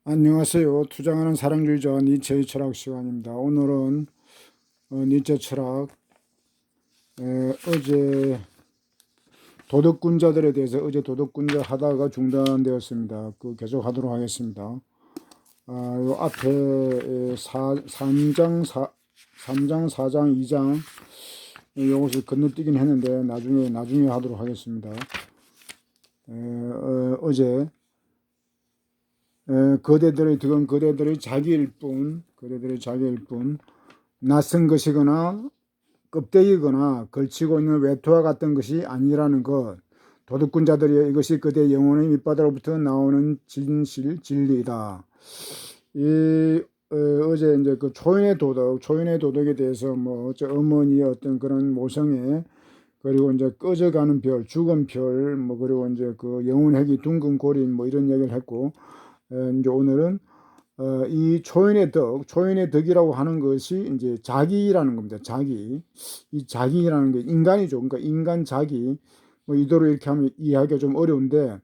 안녕하세요. 투쟁하는 사랑주의자 니체의 철학 시간입니다. 오늘은 니체 철학 어제 도덕군자들에 대해서 어제 도덕군자 하다가 중단되었습니다. 계속 하도록 하겠습니다. 요 앞에 3장 4장 2장 이것을 건너뛰긴 했는데 나중에 하도록 하겠습니다. 어제 거대들의 자기일 뿐, 낯선 것이거나 껍데기거나 걸치고 있는 외투와 같은 것이 아니라는 것, 도덕군자들이 이것이 그대 영혼의 밑바닥으로부터 나오는 진리이다. 어제 이제 그 초인의 도덕에 대해서 어머니의 어떤 그런 모성애, 그리고 이제 꺼져가는 별, 죽은 별, 그리고 이제 그 영혼핵이 둥근 고린 이런 얘기를 했고, 이제 오늘은 이 초인의 덕이라고 하는 것이 이제 자기라는 겁니다. 이 자기라는 게 인간이죠. 그러니까 인간 자기. 이대로 이렇게 하면 이해하기가 좀 어려운데,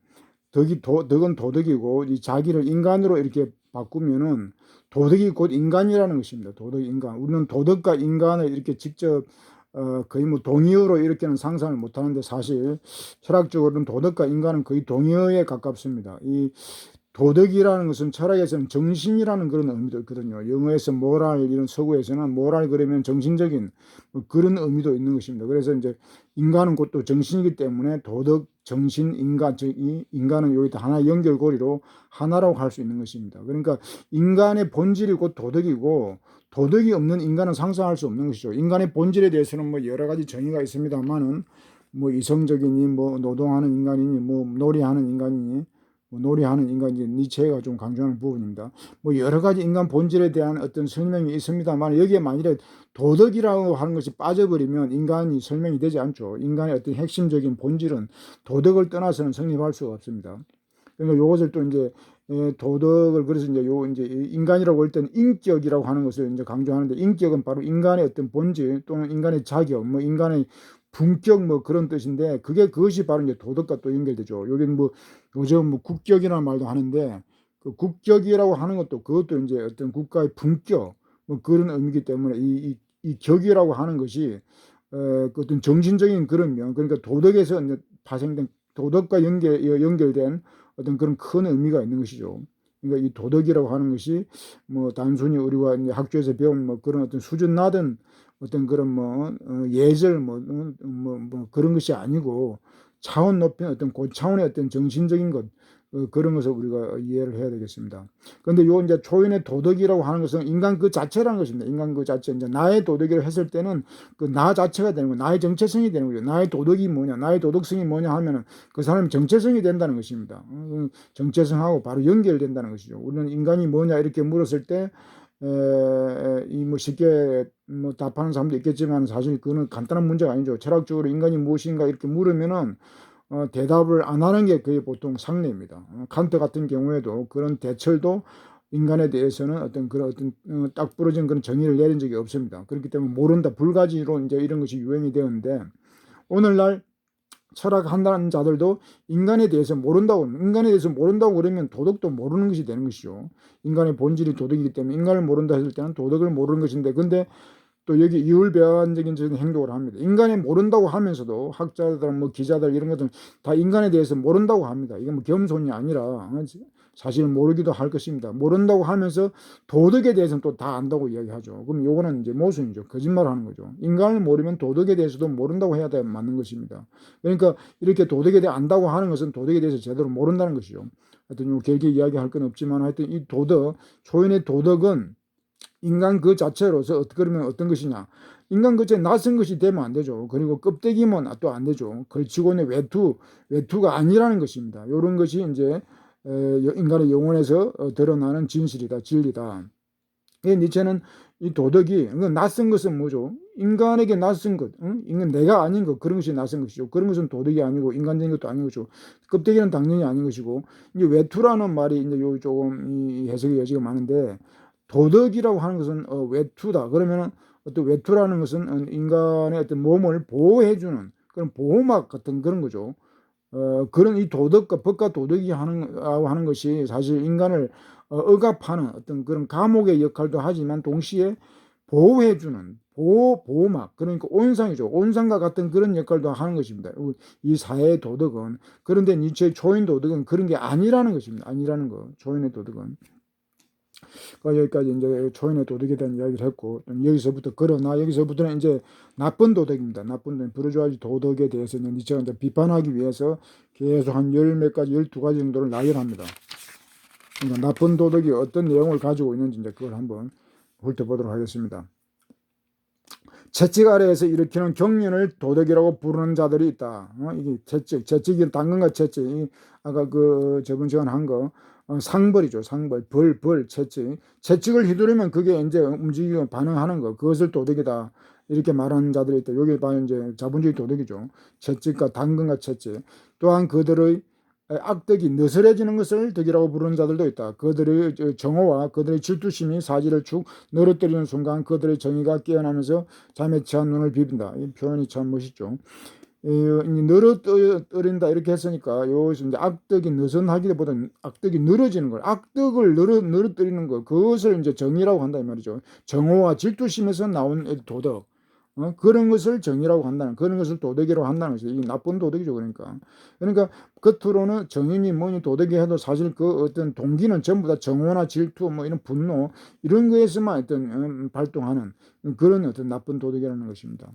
덕은 도덕이고, 이 자기를 인간으로 이렇게 바꾸면은 도덕이 곧 인간이라는 것입니다. 도덕 인간. 우리는 도덕과 인간을 이렇게 직접 거의 동의어로 이렇게는 상상을 못 하는데, 사실 철학적으로는 도덕과 인간은 거의 동의어에 가깝습니다. 이 도덕이라는 것은 철학에서는 정신이라는 그런 의미도 있거든요. 영어에서 모랄, 이런 서구에서는 모랄 그러면 정신적인 그런 의미도 있는 것입니다. 그래서 이제 인간은 곧 또 정신이기 때문에 도덕, 정신, 인간, 이 인간은 여기다 하나 연결고리로 하나라고 할 수 있는 것입니다. 그러니까 인간의 본질이 곧 도덕이고, 도덕이 없는 인간은 상상할 수 없는 것이죠. 인간의 본질에 대해서는 여러 가지 정의가 있습니다만은 이성적이니 노동하는 인간이니 놀이하는 인간이니 놀이하는 인간이 니체가 좀 강조하는 부분입니다. 여러 가지 인간 본질에 대한 어떤 설명이 있습니다만, 여기에 만일에 도덕이라고 하는 것이 빠져버리면 인간이 설명이 되지 않죠. 인간의 어떤 핵심적인 본질은 도덕을 떠나서는 성립할 수가 없습니다. 그러니까 이것을 또 이제 도덕을, 그래서 이제 인간이라고 할 때는 인격이라고 하는 것을 이제 강조하는데, 인격은 바로 인간의 어떤 본질 또는 인간의 자격, 인간의 품격 그런 뜻인데, 그것이 바로 이제 도덕과 또 연결되죠. 여기는 요즘 국격이라는 말도 하는데, 그 국격이라고 하는 그것도 이제 어떤 국가의 품격 그런 의미이기 때문에 이 격이라고 하는 것이 그 어떤 정신적인 그런 면, 그러니까 도덕에서 이제 파생된 도덕과 연결된 어떤 그런 큰 의미가 있는 것이죠. 그러니까 이 도덕이라고 하는 것이 단순히 우리가 이제 학교에서 배운 그런 어떤 수준 낮은 어떤 그런 예절 그런 것이 아니고, 차원 높인 어떤 고차원의 어떤 정신적인 것, 그런 것을 우리가 이해를 해야 되겠습니다. 그런데 요 이제 초인의 도덕이라고 하는 것은 인간 그 자체라는 것입니다. 인간 그 자체. 이제 나의 도덕이라고 했을 때는 그 나 자체가 되는 거예요. 나의 정체성이 되는 거죠. 나의 도덕이 뭐냐, 나의 도덕성이 뭐냐 하면은 그 사람의 정체성이 된다는 것입니다. 정체성하고 바로 연결된다는 것이죠. 우리는 인간이 뭐냐 이렇게 물었을 때 쉽게 답하는 사람도 있겠지만, 사실 그거는 간단한 문제가 아니죠. 철학적으로 인간이 무엇인가 이렇게 물으면은 대답을 안 하는 게 거의 보통 상례입니다. 칸트 같은 경우에도 그런 대철도 인간에 대해서는 딱 부러진 그런 정의를 내린 적이 없습니다. 그렇기 때문에 모른다, 불가지로 이제 이런 것이 유행이 되었는데, 오늘날 철학한다는 자들도 인간에 대해서 모른다고 그러면 도덕도 모르는 것이 되는 것이죠. 인간의 본질이 도덕이기 때문에 인간을 모른다 했을 때는 도덕을 모르는 것인데, 근데 또 여기 이율배반적인 행동을 합니다. 인간이 모른다고 하면서도 학자들, 기자들 이런 것들 다 인간에 대해서 모른다고 합니다. 이건 겸손이 아니라 사실 모르기도 할 것입니다. 모른다고 하면서 도덕에 대해서는 또 다 안다고 이야기하죠. 그럼 요거는 이제 모순이죠. 거짓말하는 거죠. 인간을 모르면 도덕에 대해서도 모른다고 해야 맞는 것입니다. 그러니까 이렇게 도덕에 대해 안다고 하는 것은 도덕에 대해서 제대로 모른다는 것이죠. 하여튼 길게 이야기할 건 없지만, 하여튼 이 초인의 도덕은 인간 그 자체로서 그러면 어떤 것이냐, 인간 그 자체 낯선 것이 되면 안 되죠. 그리고 껍데기면 또 안 되죠. 걸치고 있는 외투가 아니라는 것입니다. 이런 것이 이제 인간의 영혼에서 드러나는 진리다. 니체는 이 도덕이, 낯선 것은 뭐죠? 인간에게 낯선 것, 인간 내가 아닌 것, 그런 것이 낯선 것이죠. 그런 것은 도덕이 아니고 인간적인 것도 아닌 것이고, 껍데기는 당연히 아닌 것이고, 이제 외투라는 말이 이제 조금 이 해석의 여지가 많은데, 도덕이라고 하는 것은 외투다. 그러면은 어떤 외투라는 것은 인간의 어떤 몸을 보호해주는 그런 보호막 같은 그런 거죠. 그런 이 도덕과 법과 도덕이 하는 것이 사실 인간을 억압하는 어떤 그런 감옥의 역할도 하지만 동시에 보호해주는 보호막, 그러니까 온상이죠. 온상과 같은 그런 역할도 하는 것입니다. 이 사회의 도덕은. 그런데 니체의 초인 도덕은 그런 게 아니라는 것입니다. 아니라는 거. 초인의 도덕은. 여기까지 이제 초인의 도덕에 대한 이야기를 했고, 여기서부터 그러나 여기서부터는 이제 나쁜 도덕입니다. 나쁜 부르주아지 도덕에 대해서 니체가 이제 비판하기 위해서 계속 한 열 몇 가지, 12가지 정도를 나열합니다. 그러니까 나쁜 도덕이 어떤 내용을 가지고 있는지 이제 그걸 한번 훑어보도록 하겠습니다. 채찍 아래에서 일으키는 경련을 도덕이라고 부르는 자들이 있다. 이게 채찍이 당근과 채찍. 아까 저번 시간 한 거, 상벌이죠. 상벌, 채찍. 채찍을 휘두르면 그게 이제 움직이고 반응하는 거. 그것을 도덕이다. 이렇게 말하는 자들이 있다. 여기 봐요. 이제 자본주의 도덕이죠. 채찍과 당근과 채찍. 또한 그들의 악덕이 느슨해지는 것을 덕이라고 부르는 자들도 있다. 그들의 정오와 그들의 질투심이 사지를 축 늘어뜨리는 순간 그들의 정의가 깨어나면서 잠에 취한 눈을 비빈다. 이 표현이 참 멋있죠. 늘어뜨린다 이렇게 했으니까 여기서 이제 악덕이 느슨하기보다는 악덕이 늘어지는 걸, 악덕을 늘어뜨리는 것, 그것을 이제 정의라고 한다 이 말이죠. 정오와 질투심에서 나온 도덕. 그런 것을 정의라고 한다는, 그런 것을 도덕이라고 한다는 것이죠. 이게 나쁜 도덕이죠. 그러니까 겉으로는 정의니 뭐니 도덕이 해도 사실 그 어떤 동기는 전부 다 정오나 질투 뭐 이런 분노 이런 거에서만 어떤 발동하는 그런 어떤 나쁜 도덕이라는 것입니다.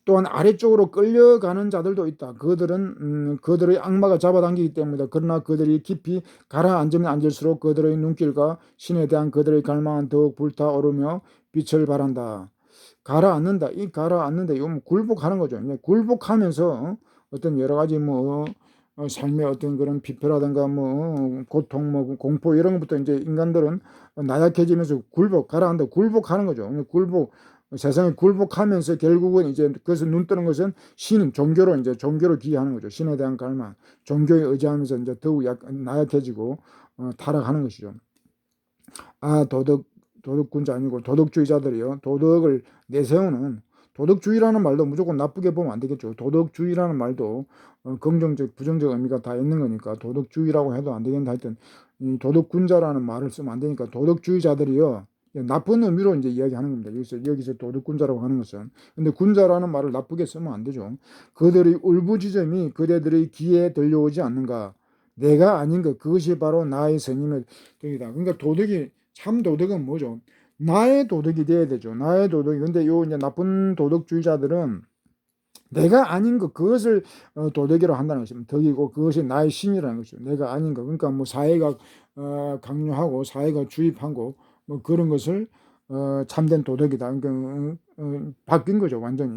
또한 아래쪽으로 끌려가는 자들도 있다. 그들은 그들의 악마가 잡아당기기 때문이다. 그러나 그들이 깊이 가라앉으면 앉을수록 그들의 눈길과 신에 대한 그들의 갈망은 더욱 불타오르며 빛을 발한다. 가라앉는다. 이 가라앉는다. 이거 뭐 굴복하는 거죠. 굴복하면서 어떤 여러 가지 삶의 어떤 그런 비표라든가 고통 공포 이런 것부터 이제 인간들은 나약해지면서 가라앉는다. 굴복하는 거죠. 세상에 굴복하면서 결국은 이제 그래서 눈 뜨는 것은 종교로 기여하는 거죠. 신에 대한 갈망, 종교에 의지하면서 이제 더욱 나약해지고 타락하는 것이죠. 도덕군자 아니고 도덕주의자들이요. 도덕을 내세우는, 도덕주의라는 말도 무조건 나쁘게 보면 안 되겠죠. 도덕주의라는 말도 긍정적, 부정적 의미가 다 있는 거니까 도덕주의라고 해도 안 되겠는데 하여튼 이 도덕군자라는 말을 쓰면 안 되니까 도덕주의자들이요. 나쁜 의미로 이제 이야기하는 겁니다. 여기서 도덕군자라고 하는 것은. 근데 군자라는 말을 나쁘게 쓰면 안 되죠. 그들의 울부짖음이 그대들의 귀에 들려오지 않는가. 내가 아닌 것, 그것이 바로 나의 스님의 덕이다. 그러니까 참 도덕은 뭐죠? 나의 도덕이 돼야 되죠. 나의 도덕이. 근데 이제 나쁜 도덕주의자들은 내가 아닌 것, 그것을 도덕이라고 한다는 것입니다. 덕이고 그것이 나의 신이라는 것이죠. 내가 아닌 것. 그러니까 사회가 강요하고 사회가 주입하고 그런 것을 참된 도덕이다. 그러니까 바뀐 거죠. 완전히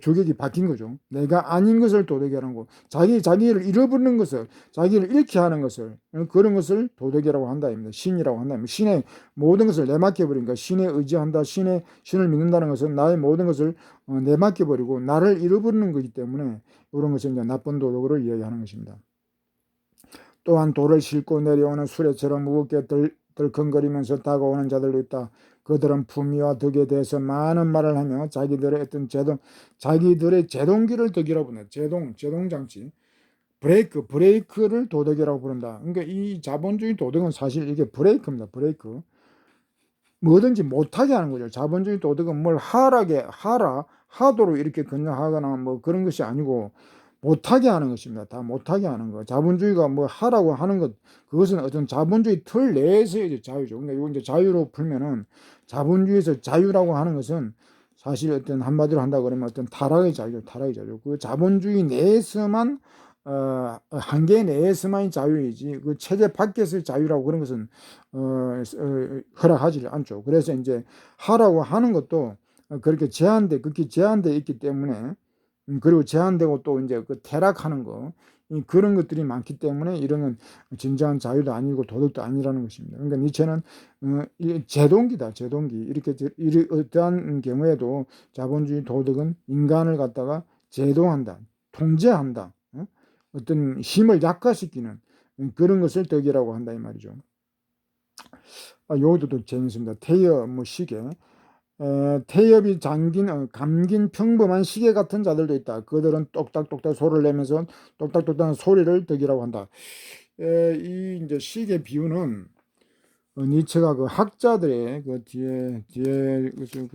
주객이 바뀐 거죠. 내가 아닌 것을 도덕이라는 거. 자기를 잃어버리는 것을, 자기를 잃게 하는 것을, 그런 것을 도덕이라고 한다입니다. 신이라고 한다입니다. 신의 모든 것을 내맡겨버리니까 신에 의지한다. 신을 믿는다는 것은 나의 모든 것을 내맡겨버리고 나를 잃어버리는 거기 때문에 이런 것을 이제 나쁜 도덕으로 이야기하는 것입니다. 또한 돌을 싣고 내려오는 수레처럼 무겁게 덜컹거리면서 다가오는 자들도 있다. 그들은 품위와 덕에 대해서 많은 말을 하며 자기들의 제동기를 덕이라고 부른다. 제동장치. 브레이크를 도덕이라고 부른다. 그러니까 이 자본주의 도덕은 사실 이게 브레이크입니다. 브레이크. 뭐든지 못하게 하는 거죠. 자본주의 도덕은 뭘 하도록 이렇게 권장하거나 그런 것이 아니고 못하게 하는 것입니다. 다 못하게 하는 거. 자본주의가 하라고 하는 것, 그것은 어떤 자본주의 틀 내에서의 자유죠. 그러니까 이거 이제 자유로 풀면은 자본주의에서 자유라고 하는 것은 사실 어떤 한마디로 한다 그러면 어떤 타락의 자유죠. 그 자본주의 내에서만 한계 내에서만이 자유이지 그 체제 밖에서의 자유라고 그런 것은 허락하지 않죠. 그래서 이제 하라고 하는 것도 그렇게 극히 제한돼 있기 때문에 그리고 제한되고 또 이제 퇴락하는 거 그런 것들이 많기 때문에 이런 건 진정한 자유도 아니고 도덕도 아니라는 것입니다. 그러니까 니체는 제동기다. 이렇게 어떠한 경우에도 자본주의 도덕은 인간을 갖다가 제동한다, 통제한다, 어떤 힘을 약화시키는 그런 것을 덕이라고 한다 이 말이죠. 요것도 또 재밌습니다. 태엽 시계. 태엽이 감긴 평범한 시계 같은 자들도 있다. 그들은 똑딱똑딱 소리를 내면서 똑딱똑딱한 소리를 덕이라고 한다. 이 이제 시계 비유는 니체가 그 학자들의 그 뒤에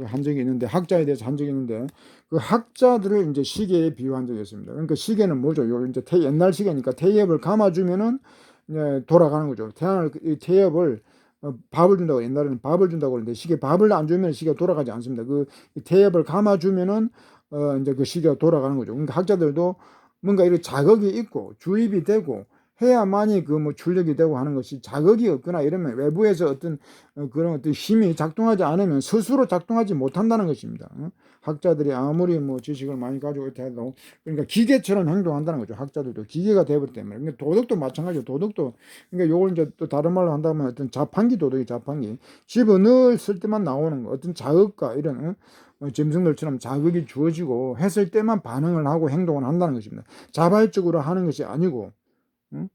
한 적이 있는데, 학자에 대해서 한 적이 있는데, 그 학자들을 이제 시계에 비유한 적이 있습니다. 그러니까 시계는 뭐죠? 요 이제 옛날 시계니까 태엽을 감아주면은 이제 돌아가는 거죠. 이 태엽을 밥을 준다고, 옛날에는 밥을 준다고 그러는데, 시계 밥을 안 주면 시계가 돌아가지 않습니다. 그 태엽을 감아주면은 이제 그 시계가 돌아가는 거죠. 그러니까 학자들도 뭔가 이렇게 자극이 있고 주입이 되고 해야만이 그 뭐 출력이 되고 하는 것이, 자극이 없거나 이러면 외부에서 어떤 그런 어떤 힘이 작동하지 않으면 스스로 작동하지 못한다는 것입니다. 학자들이 아무리 뭐 지식을 많이 가지고 있다 해도, 그러니까 기계처럼 행동한다는 거죠. 학자들도 기계가 되기 때문에. 그러니까 도덕도 마찬가지죠. 도덕도, 그러니까 요걸 이제 또 다른 말로 한다면 어떤 자판기 도덕이, 자판기 집어넣을 때만 나오는 거, 어떤 자극과 이런 짐승들처럼 자극이 주어지고 했을 때만 반응을 하고 행동을 한다는 것입니다. 자발적으로 하는 것이 아니고.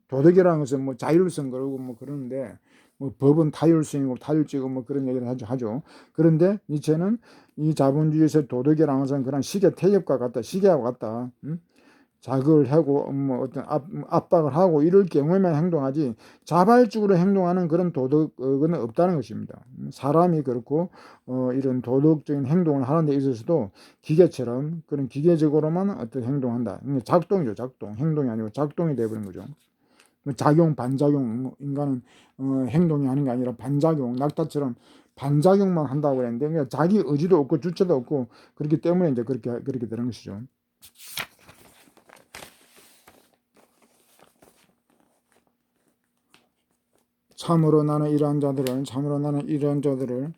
도덕이라는 것은 뭐 자율성 그러고 뭐 그러는데, 뭐 법은 타율성이고 타율적이고 뭐 그런 얘기를 하죠. 그런데 니체는 이 자본주의에서 도덕이라는 것은 그런 시계 태엽과 같다, 시계하고 같다. 자극을 하고 뭐 어떤 압박을 하고 이럴 경우에만 행동하지, 자발적으로 행동하는 그런 도덕은 없다는 것입니다. 사람이 그렇고 이런 도덕적인 행동을 하는 데 있어서도 기계처럼 그런 기계적으로만 어떤 행동한다. 작동이죠, 작동. 행동이 아니고 작동이 되어버린 거죠. 작용, 반작용, 인간은 행동이 하는 게 아니라 반작용, 낙타처럼 반작용만 한다고 그랬는데, 그러니까 자기 의지도 없고 주체도 없고, 그렇기 때문에 이제 그렇게 되는 것이죠. 참으로 나는 이러한 자들을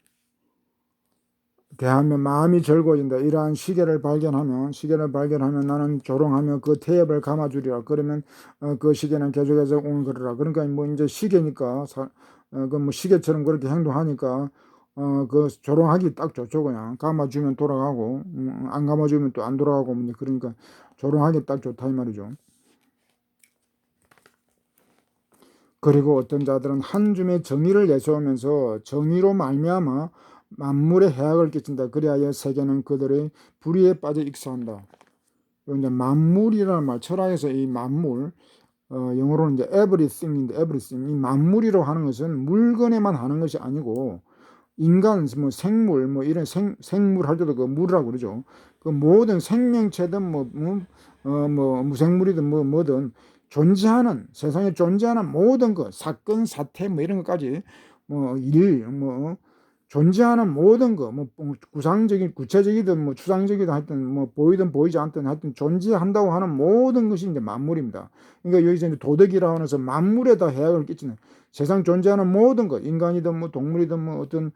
대하면 마음이 즐거워진다. 이러한 시계를 발견하면 나는 조롱하며 그 태엽을 감아주리라. 그러면 그 시계는 계속해서 오그러라. 그러니까 뭐 이제 시계니까 그 뭐 시계처럼 그렇게 행동하니까 그 조롱하기 딱 좋죠. 그냥 감아주면 돌아가고, 안 감아주면 또 안 돌아가고, 뭐 그러니까 조롱하기 딱 좋다 이 말이죠. 그리고 어떤 자들은 한 줌의 정의를 내세우면서 정의로 말미암아 만물에 해악을 끼친다. 그리하여 세계는 그들의 불의에 빠져 익사한다. 이제 만물이라는 말, 철학에서 이 만물, 영어로는 이제 everything인데, everything, 이 만물이라고 하는 것은 물건에만 하는 것이 아니고, 인간, 뭐 생물, 뭐 이런 생물 할 때도 그 물이라고 그러죠. 그 모든 생명체든 뭐 무생물이든 뭐든 존재하는, 세상에 존재하는 모든 것, 사건, 사태 뭐 이런 것까지, 뭐 존재하는 모든 거, 뭐 구상적인, 구체적이든 뭐 추상적이든 하여튼 뭐 보이든 보이지 않든 하여튼 존재한다고 하는 모든 것이 이제 만물입니다. 그러니까 여기서 이제 도덕이라고 하면서 만물에다 해악을 끼치는, 세상 존재하는 모든 것, 인간이든 뭐 동물이든 뭐 어떤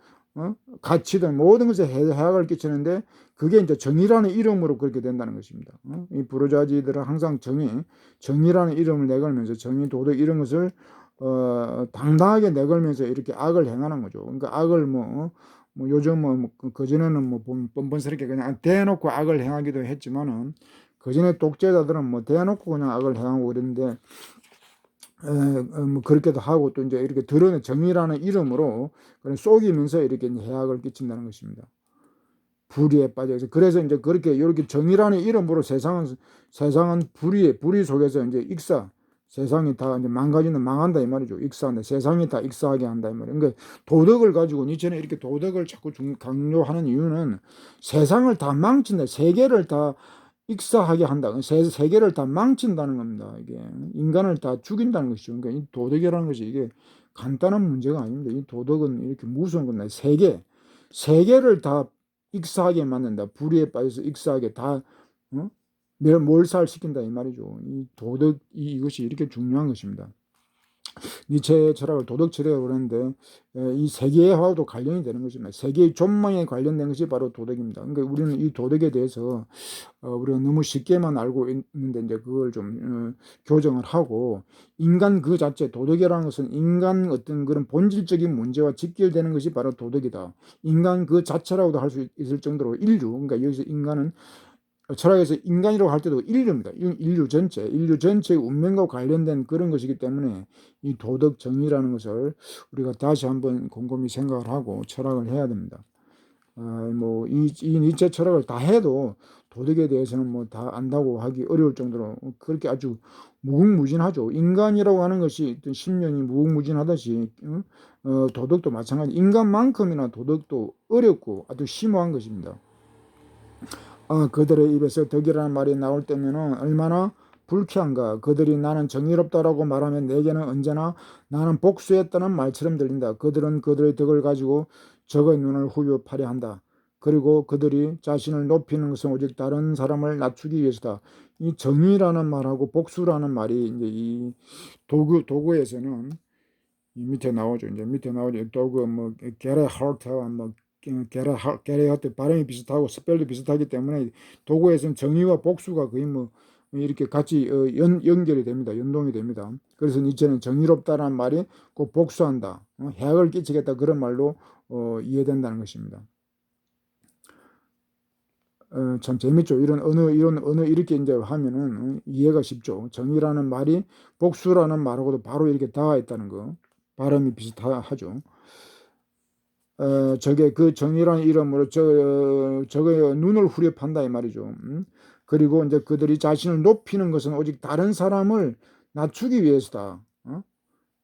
가치든 모든 것에 해악을 끼치는데, 그게 이제 정의라는 이름으로 그렇게 된다는 것입니다. 이 부르주아지들은 항상 정의라는 이름을 내걸면서 정의, 도덕 이런 것을 당당하게 내걸면서 이렇게 악을 행하는 거죠. 그러니까 악을 뭐 요즘 그전에는 뭐 뻔뻔스럽게 그냥 대놓고 악을 행하기도 했지만은, 그전에 독재자들은 뭐 대놓고 그냥 악을 행하고 그랬는데, 뭐 그렇게도 하고 또 이제 이렇게 드러내 정의라는 이름으로 그런 속이면서 이렇게 해악을 끼친다는 것입니다. 불의에 빠져서. 그래서 이제 그렇게 이렇게 정의라는 이름으로 세상은 불의 속에서 이제 세상이 다 이제 망한다 이 말이죠. 익사한다. 세상이 다 익사하게 한다 이 말이에요. 그러니까 도덕을 가지고 니체는 이렇게 도덕을 자꾸 강조하는 이유는, 세상을 다 망친다. 세계를 다 익사하게 한다. 세계를 다 망친다는 겁니다. 이게 인간을 다 죽인다는 것이죠. 그러니까 이 도덕이라는 것이 이게 간단한 문제가 아닙니다. 이 도덕은 이렇게 무서운 겁니다. 세계를 다 익사하게 만든다. 불의에 빠져서 익사하게 다 몰살시킨다 이 말이죠. 이 도덕, 이것이 이렇게 중요한 것입니다. 니체의 철학을 도덕 철학이라고 그러는데, 이 세계화와도 관련이 되는 것입니다. 세계의 존망에 관련된 것이 바로 도덕입니다. 그러니까 우리는 이 도덕에 대해서 우리가 너무 쉽게만 알고 있는데, 이제 그걸 좀 교정을 하고, 인간 그 자체, 도덕이라는 것은 인간 어떤 그런 본질적인 문제와 직결되는 것이 바로 도덕이다. 인간 그 자체라고도 할 수 있을 정도로 그러니까 여기서 인간은, 철학에서 인간이라고 할 때도 인류입니다. 인류 전체의 운명과 관련된 그런 것이기 때문에 이 도덕 정의라는 것을 우리가 다시 한번 곰곰이 생각을 하고 철학을 해야 됩니다. 이 니체 철학을 다 해도 도덕에 대해서는 뭐 다 안다고 하기 어려울 정도로 그렇게 아주 무궁무진하죠. 인간이라고 하는 것이 어떤 심령이 무궁무진하듯이 도덕도 마찬가지. 인간만큼이나 도덕도 어렵고 아주 심오한 것입니다. 그들의 입에서 덕이라는 말이 나올 때면은 얼마나 불쾌한가. 그들이 나는 정의롭다라고 말하면 내게는 언제나 나는 복수했다는 말처럼 들린다. 그들은 그들의 덕을 가지고 적의 눈을 후벼파려 한다. 그리고 그들이 자신을 높이는 것은 오직 다른 사람을 낮추기 위해서다. 이 정의라는 말하고 복수라는 말이 이제 이 도구에서는 이 밑에 나오죠. 이제 밑에 나오죠. 도구 뭐 게레 하트와 뭐 게레 하트 발음이 비슷하고 스펠도 비슷하기 때문에 도구에서는 정의와 복수가 거의 뭐 이렇게 같이 연결이 됩니다. 연동이 됩니다. 그래서 니체는 정의롭다라는 말이 꼭 복수한다, 해악을 끼치겠다 그런 말로 이해된다는 것입니다. 참 재밌죠. 이런 언어 이렇게 이제 하면은 이해가 쉽죠. 정의라는 말이 복수라는 말하고도 바로 이렇게 닿아 있다는 거. 발음이 비슷하죠. 저게 그 정의라는 이름으로 저게 눈을 후려판다 이 말이죠. 그리고 이제 그들이 자신을 높이는 것은 오직 다른 사람을 낮추기 위해서다.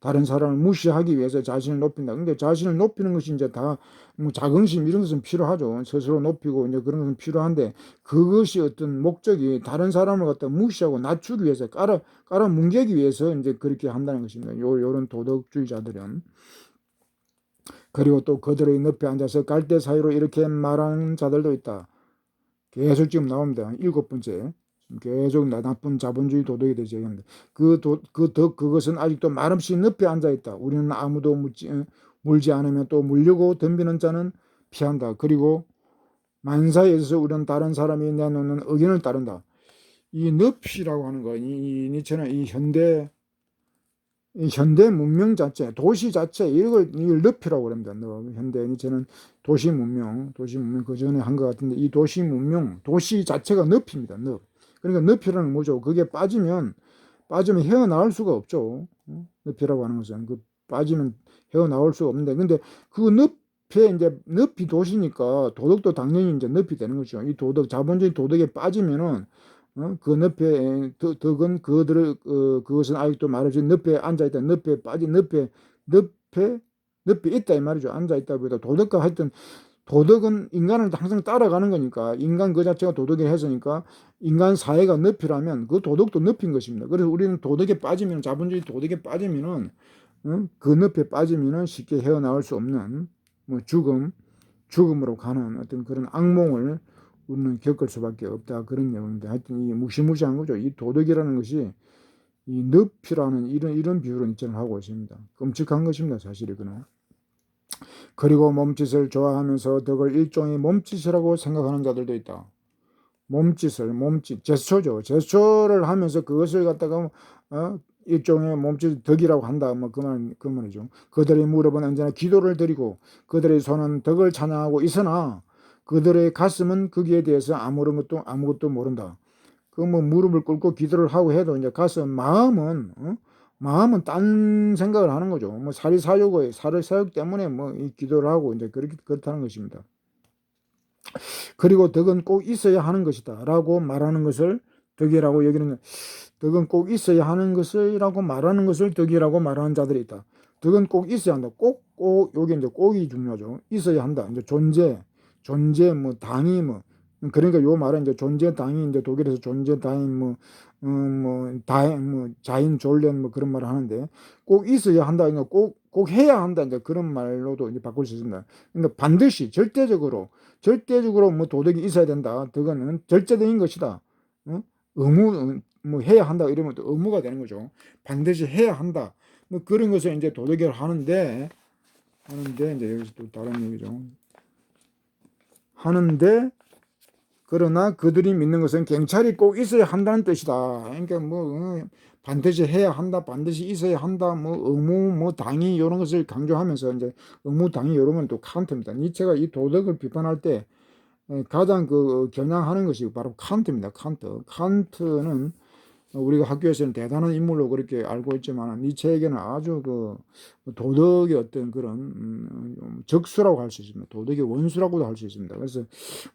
다른 사람을 무시하기 위해서 자신을 높인다. 근데 자신을 높이는 것이 이제 다뭐 자긍심 이런 것은 필요하죠. 스스로 높이고 이제 그런 것은 필요한데 그것이 어떤 목적이 다른 사람을 갖다 무시하고 낮추기 위해서 깔아 뭉개기 위해서 이제 그렇게 한다는 것입니다. 요런 도덕주의자들은. 그리고 또 그들의 늪에 앉아서 갈대 사이로 이렇게 말하는 자들도 있다. 계속 지금 나옵니다. 7번째. 계속 나쁜 자본주의 도덕에 대해서 얘기합니다. 그것은 아직도 말없이 늪에 앉아 있다. 우리는 아무도 물지 않으면 또 물려고 덤비는 자는 피한다. 그리고 만사에 있어서 우리는 다른 사람이 내놓는 의견을 따른다. 이 늪이라고 하는 거, 이 니체는 이 현대 문명 자체, 도시 자체, 이걸 늪이라고 합니다. 현대 니체는 도시 문명 그 전에 한 것 같은데 이 도시 문명, 도시 자체가 늪입니다. 늪. 그러니까 늪이라는 뭐죠? 그게 빠지면 헤어나올 수가 없죠. 늪이라고 하는 것은 그 빠지면 헤어나올 수가 없는데, 근데 그 늪에 이제 늪이 도시니까 도덕도 당연히 이제 늪이 되는 거죠. 이 자본주의 도덕에 빠지면은 그 늪에 덕은 그것은 아직도 말하지 늪에 앉아 있다. 늪에 빠진 늪에 있다 이 말이죠. 앉아 있다보다 도덕과 하여튼 도덕은 인간을 항상 따라가는 거니까 인간 그 자체가 도덕의 해서니까 인간 사회가 늪이라면 그 도덕도 늪인 것입니다. 그래서 우리는 도덕에 빠지면 자본주의 도덕에 빠지면은 그 늪에 빠지면은 쉽게 헤어나올 수 없는 뭐 죽음으로 가는 어떤 그런 악몽을 우리는 겪을 수밖에 없다 그런 내용인데 하여튼 이 무시무시한 거죠. 이 도덕이라는 것이 이 늪이라는 이런 비유로 입장을 하고 있습니다. 끔찍한 것입니다. 사실 이거는. 그리고 몸짓을 좋아하면서 덕을 일종의 몸짓이라고 생각하는 자들도 있다. 몸짓, 제스처죠. 제스처를 하면서 그것을 갖다가 일종의 몸짓 덕이라고 한다. 뭐 그 말이죠. 그들의 무릎은 언제나 기도를 드리고 그들의 손은 덕을 찬양하고 있으나 그들의 가슴은 거기에 대해서 아무것도 모른다. 그 뭐 무릎을 꿇고 기도를 하고 해도 이제 마음은 딴 생각을 하는 거죠. 뭐 사리사욕 때문에 뭐 이 기도를 하고 이제 그렇다는 것입니다. 그리고 덕은 꼭 있어야 하는 것이다라고 말하는 것을 덕이라고 여기는, 덕은 꼭 있어야 하는 것이라고 말하는 것을 덕이라고 말하는 자들이 있다. 덕은 꼭 있어야 한다. 꼭 여기 이제 꼭이 중요하죠. 있어야 한다. 이제 존재 뭐 당이 뭐 그러니까 요 말은 이제 존재 당이 이제 독일에서 존재 다인 자인 졸렌 뭐 그런 말을 하는데 꼭 있어야 한다. 그러니까 꼭 해야 한다. 이제 그런 말로도 이제 바꿀 수 있습니다. 그러니까 반드시 절대적으로 뭐 도덕이 있어야 된다. 그거는 절대적인 것이다. 의무 뭐 해야 한다 이러면 또 의무가 되는 거죠. 반드시 해야 한다. 뭐 그런 것을 이제 도덕을 하는데 이제 여기서 또 다른 얘기죠. 하는데 그러나 그들이 믿는 것은 경찰이 꼭 있어야 한다는 뜻이다. 그러니까 뭐 반드시 해야 한다, 반드시 있어야 한다, 뭐 의무, 뭐 당위 이런 것을 강조하면서 이제 의무, 당위 이런 건 또 카운트입니다. 니체가 이 도덕을 비판할 때 가장 그 겨냥하는 것이 바로 칸트입니다. 칸트는 우리가 학교에서는 대단한 인물로 그렇게 알고 있지만 니체에게는 아주 그 도덕의 어떤 그런 적수라고 할 수 있습니다. 도덕의 원수라고도 할 수 있습니다. 그래서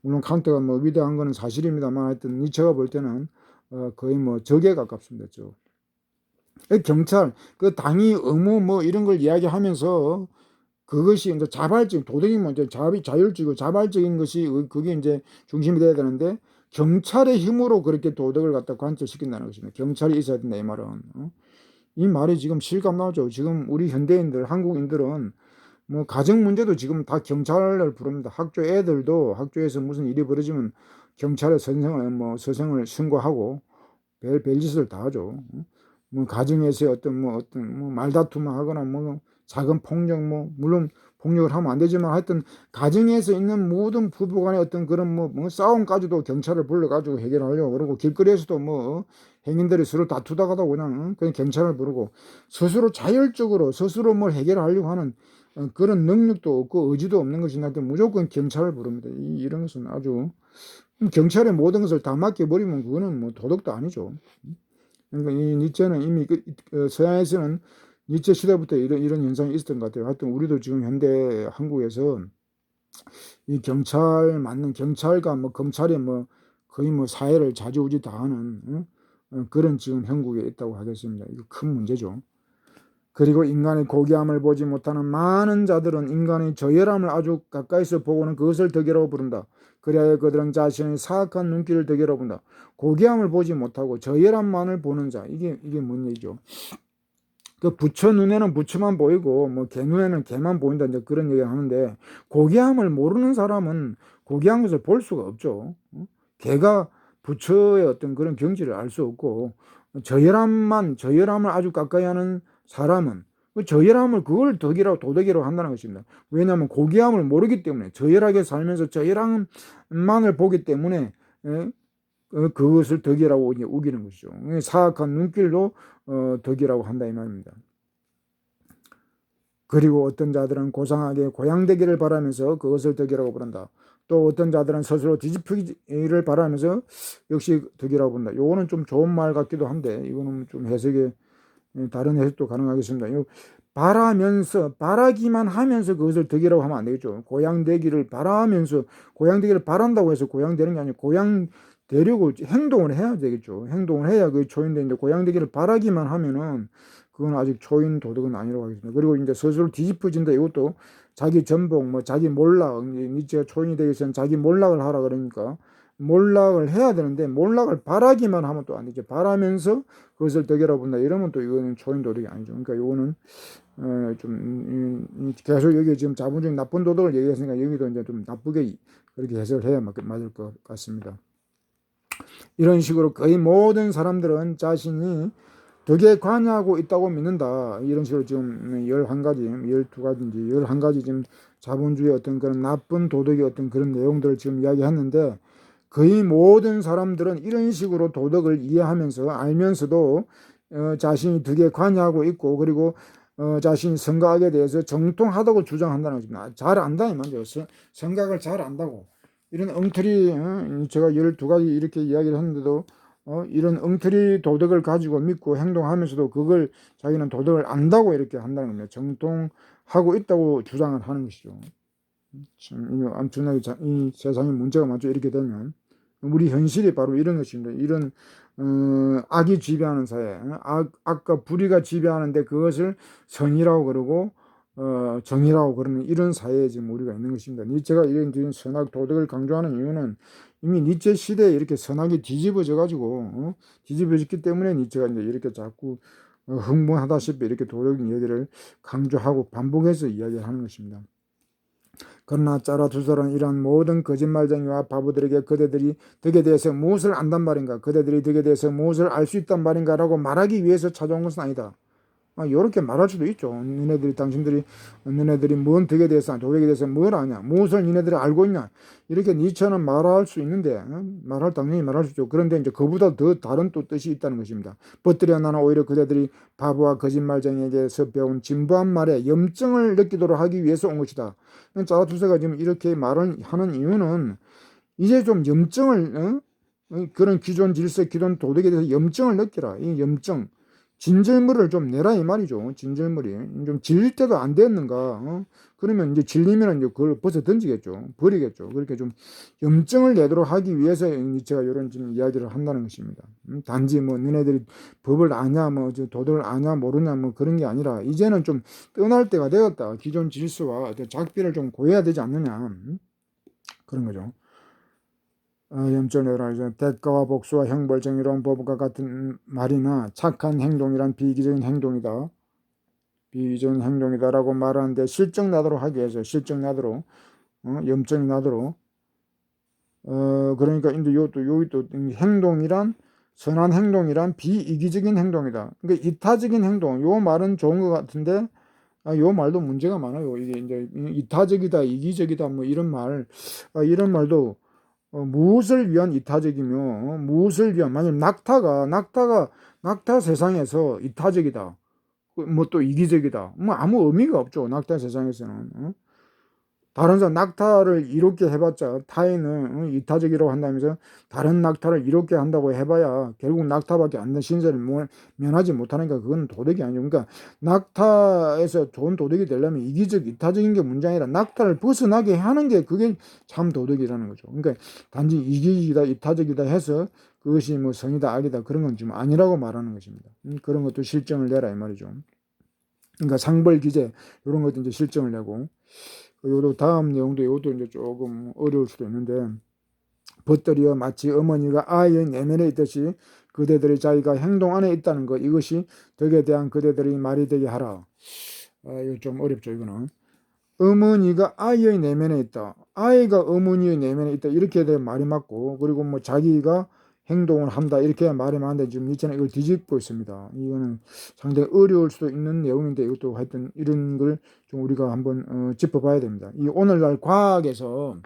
물론 칸트가 뭐 위대한 거는 사실입니다만 하여튼 니체가 볼 때는 거의 뭐 적에 가깝습니다. 적. 경찰 그 당위 의무 뭐 이런 걸 이야기하면서 그것이 이제 자발적 도덕이 먼저 자율적이고 자발적인 것이 그게 이제 중심이 돼야 되는데 경찰의 힘으로 그렇게 도덕을 갖다 관철시킨다는 것입니다. 경찰이 있어야 된다 이 말은. 이 말이 지금 실감 나죠. 지금 우리 현대인들 한국인들은 뭐 가정 문제도 지금 다 경찰을 부릅니다. 학교 애들도 학교에서 무슨 일이 벌어지면 경찰에 서성을 신고하고 별짓을 다 하죠. 뭐 가정에서 어떤 말다툼을 하거나 뭐 작은 폭력 물론 폭력을 하면 안 되지만 하여튼 가정에서 있는 모든 부부 간의 어떤 그런 뭐 싸움까지도 경찰을 불러가지고 해결하려고 그러고 길거리에서도 뭐 행인들이 서로 다투다가도 그냥 경찰을 부르고 스스로 자율적으로 스스로 뭘 해결하려고 하는 그런 능력도 없고 의지도 없는 것인데 무조건 경찰을 부릅니다. 이런 것은 아주 경찰의 모든 것을 다 맡겨버리면 그거는 뭐 도덕도 아니죠. 그러니까 이 니체는 이미 서양에서는 니체 시대부터 이런 현상이 있었던 것 같아요. 하여튼 우리도 지금 현대 한국에서 이 경찰과 뭐 검찰이 뭐 거의 뭐 사회를 좌지우지 다 하는 그런 지금 형국에 있다고 하겠습니다. 이거 큰 문제죠. 그리고 인간의 고귀함을 보지 못하는 많은 자들은 인간의 저열함을 아주 가까이서 보고는 그것을 덕이라고 부른다. 그리하여 그들은 자신의 사악한 눈길을 덕이라고 본다. 고귀함을 보지 못하고 저열함만을 보는 자. 이게 뭔 얘기죠? 그 부처 눈에는 부처만 보이고 뭐 개 눈에는 개만 보인다 이제 그런 얘기를 하는데 고귀함을 모르는 사람은 고귀한 것을 볼 수가 없죠. 개가 부처의 어떤 그런 경지를 알 수 없고 저열함을 아주 가까이 하는 사람은 그 저열함을 그걸 도덕이라고 한다는 것입니다. 왜냐하면 고귀함을 모르기 때문에 저열하게 살면서 저열함만을 보기 때문에 그것을 덕이라고 우기는 것이죠. 사악한 눈길도 덕이라고 한다 이 말입니다. 그리고 어떤 자들은 고상하게 고양되기를 바라면서 그것을 덕이라고 부른다. 또 어떤 자들은 스스로 뒤집히기를 바라면서 역시 덕이라고 부른다. 요거는 좀 좋은 말 같기도 한데 이거는 좀 다른 해석도 가능하겠습니다. 바라기만 하면서 그것을 덕이라고 하면 안 되겠죠. 고양되기를 바라면서 고양되기를 바란다고 해서 고양되는 게 아니고 고양되려고 행동을 해야 되겠죠. 행동을 해야 그게 초인되는데 고양되기를 바라기만 하면은 그건 아직 초인 도덕은 아니라고 하겠습니다. 그리고 이제 스스로 뒤집어진다 이것도 자기 전복 자기 몰락 니체가 초인이 되기 위해서는 자기 몰락을 하라 그러니까 몰락을 해야 되는데 몰락을 바라기만 하면 또 안 되죠. 바라면서 그것을 덕이라고 본다 이러면 또 이거는 초인 도덕이 아니죠. 그러니까 이거는 좀 계속 여기 지금 자본주의 나쁜 도덕을 얘기했으니까 여기도 이제 좀 나쁘게 그렇게 해석을 해야 맞을 것 같습니다. 이런 식으로 거의 모든 사람들은 자신이 덕에 관여하고 있다고 믿는다. 이런 식으로 지금 11가지, 12가지인지 11가지 지금 자본주의 어떤 그런 나쁜 도덕의 어떤 그런 내용들을 지금 이야기했는데 거의 모든 사람들은 이런 식으로 도덕을 이해하면서 알면서도 자신이 덕에 관여하고 있고 그리고 자신이 선각에 대해서 정통하다고 주장한다는 것입니다. 잘 안다 이 말이죠. 선각을 잘 안다고. 이런 엉터리 제가 12가지 이렇게 이야기를 했는데도 이런 엉터리 도덕을 가지고 믿고 행동하면서도 그걸 자기는 도덕을 안다고 이렇게 한다는 겁니다. 정통하고 있다고 주장을 하는 것이죠. 참 이거 엄청나게 이 세상에 문제가 많죠. 이렇게 되면 우리 현실이 바로 이런 것입니다. 이런 악이 지배하는 사회, 악과 불의가 지배하는데 그것을 선이라고 그러고 정의라고 그러는 이런 사회에 지금 우리가 있는 것입니다. 니체가 이런 선악 도덕을 강조하는 이유는 이미 니체 시대에 이렇게 선악이 뒤집어져 가지고 뒤집어졌기 때문에 니체가 이제 이렇게 자꾸 흥분하다시피 이렇게 도덕의 얘기를 강조하고 반복해서 이야기를 하는 것입니다. 그러나 짜라투자는 이러한 모든 거짓말쟁이와 바보들에게 그대들이 덕에 대해서 무엇을 안단 말인가 그대들이 덕에 대해서 무엇을 알 수 있단 말인가 라고 말하기 위해서 찾아온 것은 아니다. 이렇게 말할 수도 있죠. 너네들이 뭔 덕에 대해서 도덕에 대해서 뭘 아냐 무엇을 너네들이 알고 있냐 이렇게 니처는 말할 수 있는데 당연히 말할 수 있죠. 그런데 이제 그보다 더 다른 또 뜻이 있다는 것입니다. 벗들여 나는 오히려 그대들이 바보와 거짓말쟁이에게서 배운 진부한 말에 염증을 느끼도록 하기 위해서 온 것이다. 짜라투세가 지금 이렇게 말을 하는 이유는 이제 좀 염증을 그런 기존 질서, 기존 도덕에 대해서 염증을 느끼라. 이 염증, 진절머리를 좀 내라 이 말이죠. 진절머리. 좀 질릴 때도 안 됐는가? 그러면 이제 질리면 이제 그걸 벗어 던지겠죠. 버리겠죠. 그렇게 좀 염증을 내도록 하기 위해서 제가 이런 지금 이야기를 한다는 것입니다. 단지 뭐 너네들이 법을 아냐, 뭐 도덕을 아냐 모르냐 뭐 그런 게 아니라 이제는 좀 떠날 때가 되었다. 기존 질서와 어떤 작비를 좀 고해야 되지 않느냐. 그런 거죠. 염전해라. 이제 대가와 복수와 형벌 정의로운 법과 같은 말이나 착한 행동이란 비이기적인 행동이다. 비이기적인 행동이다라고 말하는데 실적 나도록 하기 위해서 실적 나도록 염증이 나도록 그러니까 이제 여기 또 행동이란 선한 행동이란 비이기적인 행동이다. 그러니까 이타적인 행동 요 말은 좋은 것 같은데 요 말도 문제가 많아요. 이게 이제 이타적이다, 이기적이다 뭐 이런 말 이런 말도 무엇을 위한 이타적이며 무엇을 위한 만약 낙타 세상에서 이타적이다 뭐 또 이기적이다 뭐 아무 의미가 없죠. 낙타 세상에서는 다른 사람 낙타를 이롭게 해봤자 타인은 이타적이라고 한다면서 다른 낙타를 이롭게 한다고 해봐야 결국 낙타밖에 안 된 신세를 면하지 못하니까 그건 도덕이 아니고 그러니까 낙타에서 좋은 도덕이 되려면 이기적 이타적인 게 문제 아니라 낙타를 벗어나게 하는 게 그게 참 도덕이라는 거죠. 그러니까 단지 이기적이다 이타적이다 해서 그것이 뭐 성이다 악이다 그런 건 좀 아니라고 말하는 것입니다. 그런 것도 실정을 내라 이 말이죠. 그러니까 상벌기재 이런 것도 이제 실정을 내고 요도 다음 내용도 이것도 이제 조금 어려울 수도 있는데 벗들이여 마치 어머니가 아이의 내면에 있듯이 그대들의 자기가 행동 안에 있다는 것 이것이 덕에 대한 그대들의 말이 되게 하라. 이거 좀 어렵죠 이거는. 어머니가 아이의 내면에 있다. 아이가 어머니의 내면에 있다. 이렇게 된 말이 맞고 그리고 뭐 자기가 행동을 한다. 이렇게 말이 맞는데 지금 이제는 이걸 뒤집고 있습니다. 이거는 상당히 어려울 수도 있는 내용인데 이것도 하여튼 이런 걸 좀 우리가 한번 짚어봐야 됩니다. 이 오늘날 과학에서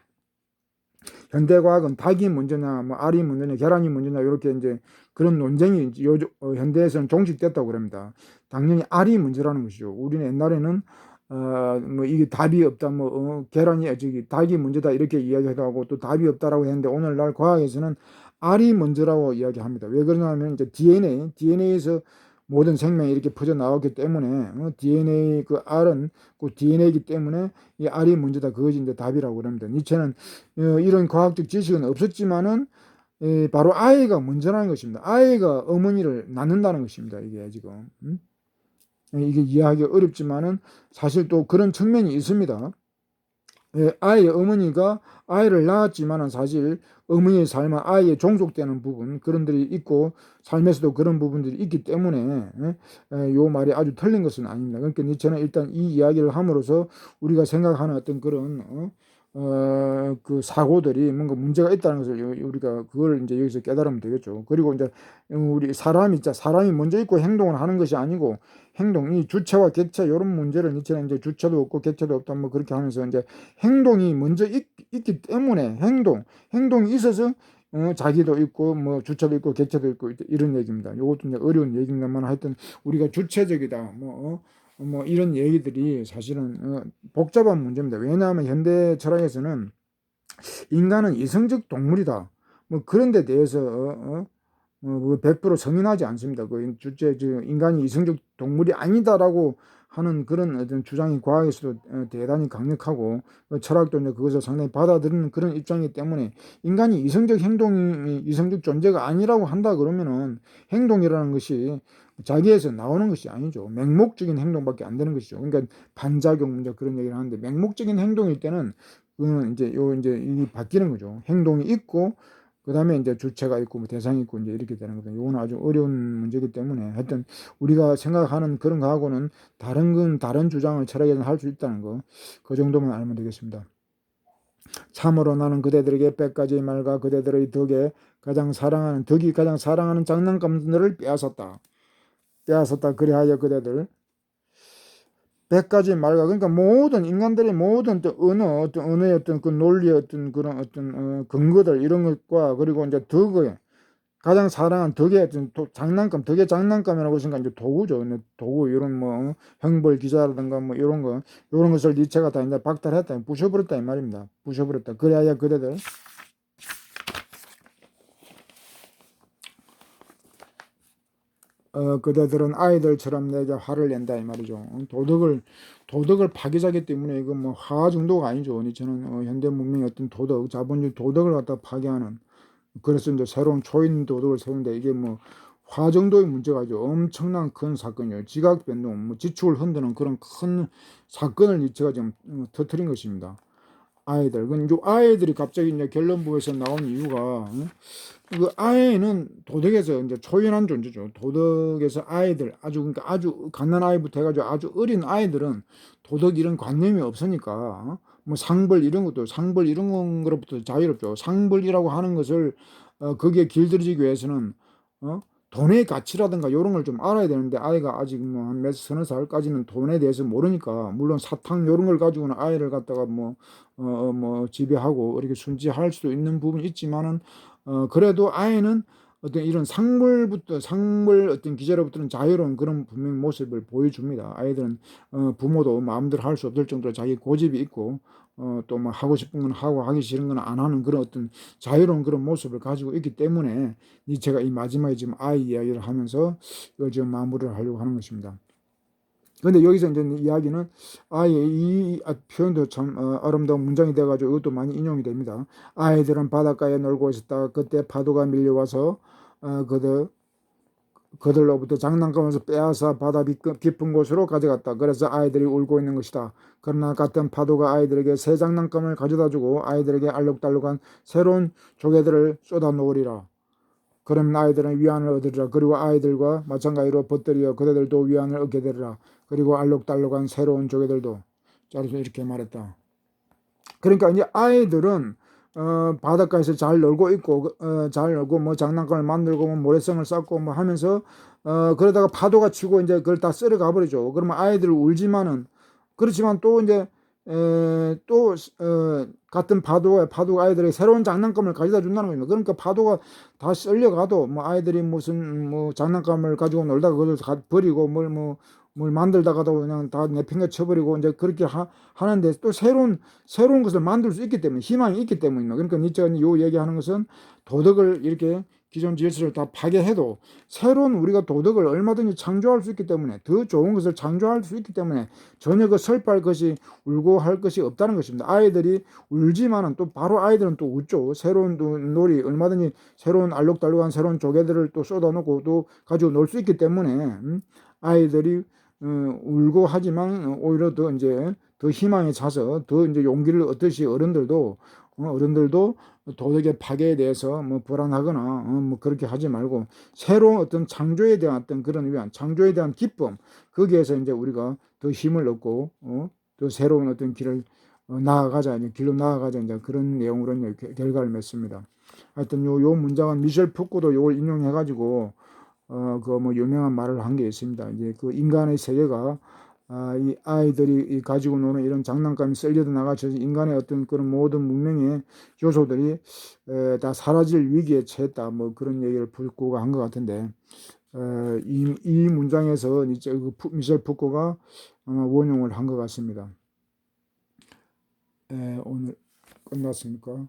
현대 과학은 닭이 문제냐, 뭐 알이 문제냐, 계란이 문제냐 이렇게 이제 그런 논쟁이 현대에서는 종식됐다고 그럽니다. 당연히 알이 문제라는 것이죠. 우리는 옛날에는 뭐 이게 답이 없다, 뭐 계란이 저기 닭이 문제다 이렇게 이야기하기도 하고 또 답이 없다라고 했는데 오늘날 과학에서는 알이 문제라고 이야기합니다. 왜 그러냐면 이제 DNA에서 모든 생명이 이렇게 퍼져 나왔기 때문에 DNA 그 알은 그 DNA이기 때문에 이 알이 문제다 그것이 이제 답이라고 그럽니다. 니체는 이런 과학적 지식은 없었지만은 바로 아이가 문제라는 것입니다. 아이가 어머니를 낳는다는 것입니다. 이게 지금 이게 이해하기 어렵지만은 사실 또 그런 측면이 있습니다. 아이의 어머니가 아이를 낳았지만은 사실 어머니의 삶은 아이에 종속되는 부분 그런 들이 있고 삶에서도 그런 부분들이 있기 때문에 요 말이 아주 틀린 것은 아닙니다. 그러니까 저는 일단 이 이야기를 함으로써 우리가 생각하는 어떤 그런 그 사고들이 뭔가 문제가 있다는 것을 우리가 그걸 이제 여기서 깨달으면 되겠죠. 그리고 이제 우리 사람이 먼저 있고 행동을 하는 것이 아니고 행동이 주체와 객체 이런 문제를 니체는 이제 주체도 없고 객체도 없다 뭐 그렇게 하면서 이제 행동이 먼저 있기 때문에 행동이 있어서 자기도 있고 뭐 주체도 있고 객체도 있고 이런 얘기입니다. 이것도 이제 어려운 얘기입니다만 하여튼 우리가 주체적이다 뭐 이런 얘기들이 사실은 복잡한 문제입니다. 왜냐하면 현대 철학에서는 인간은 이성적 동물이다. 뭐 그런 데 대해서 100% 승인하지 않습니다. 그 인간이 이성적 동물이 아니다라고 하는 그런 어떤 주장이 과학에서도 대단히 강력하고 철학도 이제 그것을 상당히 받아들이는 그런 입장이기 때문에 인간이 이성적 존재가 아니라고 한다 그러면은 행동이라는 것이 자기에서 나오는 것이 아니죠. 맹목적인 행동밖에 안 되는 것이죠. 그러니까 반작용 문제 그런 얘기를 하는데 맹목적인 행동일 때는 그거는 이제 이 바뀌는 거죠. 행동이 있고 그 다음에 이제 주체가 있고 뭐 대상이 있고 이제 이렇게 되는 거죠. 이거는 아주 어려운 문제이기 때문에 하여튼 우리가 생각하는 그런 거하고는 다른 주장을 철학에서는 할 수 있다는 거, 그 정도만 알면 되겠습니다. 참으로 나는 그대들에게 100가지의 말과 그대들의 덕이 가장 사랑하는 장난감들을 빼앗았다. 그리하여 그대들 100가지 말과 그러니까 모든 인간들의 모든 어떤 언어의 어떤 그 논리의 어떤 그런 어떤 근거들 이런 것과 그리고 이제 덕의 가장 사랑한 덕의 어떤 덕의 장난감이라고 했으니까 이제 도구죠. 도구 이런 뭐 형벌 기자라든가 뭐 이런 것을 니체가 다 이제 박탈했다, 부셔버렸다 이 말입니다. 부셔버렸다. 그래야 그대들 그대들은 아이들처럼 내게 화를 낸다 이 말이죠. 도덕을 파괴하기 때문에 이거 뭐 화 정도가 아니죠. 저는 현대 문명의 어떤 도덕, 자본주의 도덕을 갖다 파괴하는, 그래서 이제 새로운 초인 도덕을 세우는데 이게 뭐 화 정도의 문제가 아주 엄청난 큰 사건이에요. 지각 변동, 뭐 지축을 흔드는 그런 큰 사건을 제가 지금 터뜨린 것입니다. 아이들. 그 아이들이 갑자기 이제 결론부에서 나온 이유가, 그 아이는 도덕에서 이제 초연한 존재죠. 도덕에서 아이들, 그러니까 아주 갓난 아이부터 해가지고 아주 어린 아이들은 도덕 이런 관념이 없으니까, 뭐 상벌 이런 것도, 상벌 이런 것부터 자유롭죠. 상벌이라고 하는 것을, 거기에 길들이기 위해서는, 돈의 가치라든가 이런 걸 좀 알아야 되는데, 아이가 아직 뭐 한 서너 살까지는 돈에 대해서 모르니까, 물론 사탕 이런 걸 가지고는 아이를 갖다가 뭐 지배하고 이렇게 순지할 수도 있는 부분이 있지만은, 그래도 아이는 어떤 이런 상물 어떤 기제로부터는 자유로운 그런 분명 모습을 보여줍니다. 아이들은 부모도 마음대로 할 수 없을 정도로 자기 고집이 있고, 또 뭐 하고 싶은 건 하고 하기 싫은 건 안 하는 그런 어떤 자유로운 그런 모습을 가지고 있기 때문에, 제가 이 마지막에 지금 아이 이야기를 하면서 이거 지금 마무리를 하려고 하는 것입니다. 근데 여기서 이제 이야기는 이 표현도 참 아름다운 문장이 돼가지고 이것도 많이 인용이 됩니다. 아이들은 바닷가에 놀고 있었다가 그때 파도가 밀려와서 그들로부터 장난감을 빼앗아 바다 깊은 곳으로 가져갔다. 그래서 아이들이 울고 있는 것이다. 그러나 같은 파도가 아이들에게 새 장난감을 가져다주고 아이들에게 알록달록한 새로운 조개들을 쏟아놓으리라. 그러면 아이들은 위안을 얻으리라. 그리고 아이들과 마찬가지로 벗들이여 그대들도 위안을 얻게 되리라. 그리고 알록달록한 새로운 조개들도. 자르서 이렇게 말했다. 그러니까 이제 아이들은 바닷가에서 잘 놀고 있고, 잘 놀고 뭐 장난감을 만들고 뭐 모래성을 쌓고 뭐 하면서 그러다가 파도가 치고 이제 그걸 다 쓸어 가버리죠. 그러면 아이들 울지만은, 그렇지만 또 이제 또 같은 파도가 아이들에게 새로운 장난감을 가져다 준다는 겁니다. 그러니까 파도가 다 쓸려가도 뭐 아이들이 무슨 뭐 장난감을 가지고 놀다가 그걸 버리고 뭘 만들다가도 그냥 다 내팽개 쳐버리고 이제 그렇게 하는데, 또 새로운 것을 만들 수 있기 때문에, 희망이 있기 때문입니다. 그러니까 니체가 요 얘기하는 것은 도덕을 이렇게 기존 질서를 다 파괴해도 새로운 우리가 도덕을 얼마든지 창조할 수 있기 때문에, 더 좋은 것을 창조할 수 있기 때문에 전혀 그 설파할 것이, 울고 할 것이 없다는 것입니다. 아이들이 울지만은 또 바로 아이들은 또 웃죠. 새로운 놀이, 얼마든지 새로운 알록달록한 새로운 조개들을 또 쏟아놓고 또 가지고 놀 수 있기 때문에, 아이들이 울고 하지만 오히려 더 이제 더 희망에 차서 더 이제 용기를 얻듯이 어른들도 도덕의 파괴에 대해서 뭐 불안하거나 뭐 그렇게 하지 말고, 새로운 어떤 창조에 대한 어떤 그런 위안, 창조에 대한 기쁨, 거기에서 이제 우리가 더 힘을 얻고 또 새로운 어떤 길을 나아가자, 길로 나아가자, 이제 그런 내용으로 이제 결과를 맺습니다. 하여튼 요 문장은 미셸 푸코도 요걸 인용해가지고 그 뭐 유명한 말을 한 게 있습니다. 이제 그 인간의 세계가 이 아이들이 가지고 노는 이런 장난감이 썰려도 나가서 인간의 어떤 그런 모든 문명의 요소들이 다 사라질 위기에 처했다. 뭐 그런 얘기를 푸코가 한 것 같은데, 이 문장에서 이제 미셸 푸코가 원용을 한 것 같습니다. 오늘 끝났습니까?